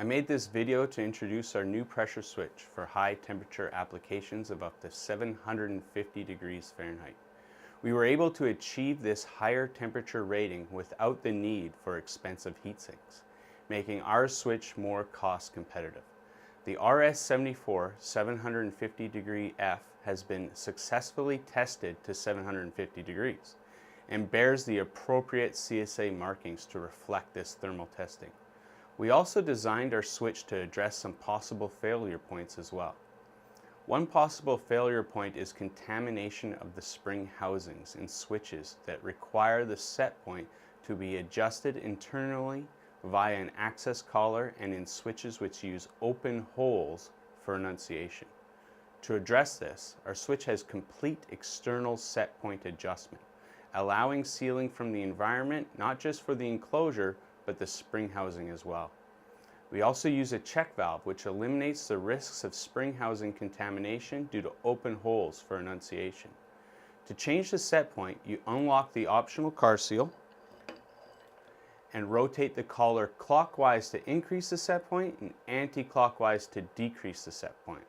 made this video to introduce our new pressure switch for high temperature applications of up to 750 degrees Fahrenheit. We were able to achieve this higher temperature rating without the need for expensive heat sinks, making our switch more cost competitive. The RS74-750F has been successfully tested to 750 degrees and bears the appropriate CSA markings to reflect this thermal testing. We also designed our switch to address some possible failure points as well. One possible failure point is contamination of the spring housings in switches that require the set point to be adjusted internally via an access collar and in switches which use open holes for enunciation. To address this, our switch has complete external set point adjustment, allowing sealing from the environment not just for the enclosure but the spring housing as well. We also use a check valve which eliminates the risks of spring housing contamination due to open holes for enunciation. To change the set point, you unlock the optional car seal and rotate the collar clockwise to increase the set point and anti-clockwise to decrease the set point.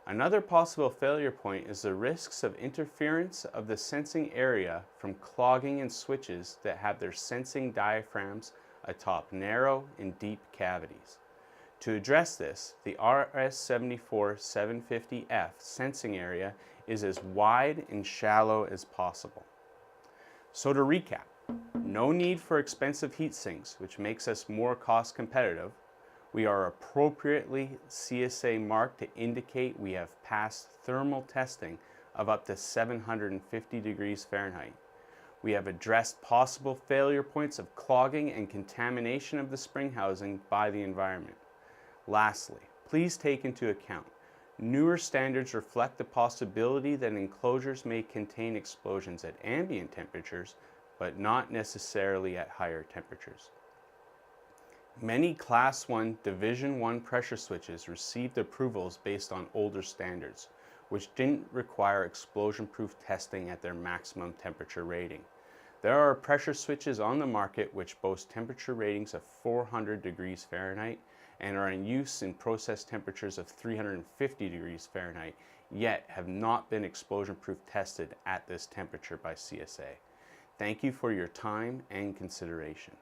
Another possible failure point is the risks of interference of the sensing area from clogging in switches that have their sensing diaphragms atop narrow and deep cavities. To address this, the RS74-750F sensing area is as wide and shallow as possible. So to recap, no need for expensive heat sinks, which makes us more cost competitive. We are appropriately CSA marked to indicate we have passed thermal testing of up to 750 degrees Fahrenheit. We have addressed possible failure points of clogging and contamination of the spring housing by the environment. Lastly, please take into account newer standards reflect the possibility that enclosures may contain explosions at ambient temperatures, but not necessarily at higher temperatures. Many Class 1 Division 1 pressure switches received approvals based on older standards, which didn't require explosion-proof testing at their maximum temperature rating. There are pressure switches on the market which boast temperature ratings of 400 degrees Fahrenheit and are in use in process temperatures of 350 degrees Fahrenheit, yet have not been explosion-proof tested at this temperature by CSA. Thank you for your time and consideration.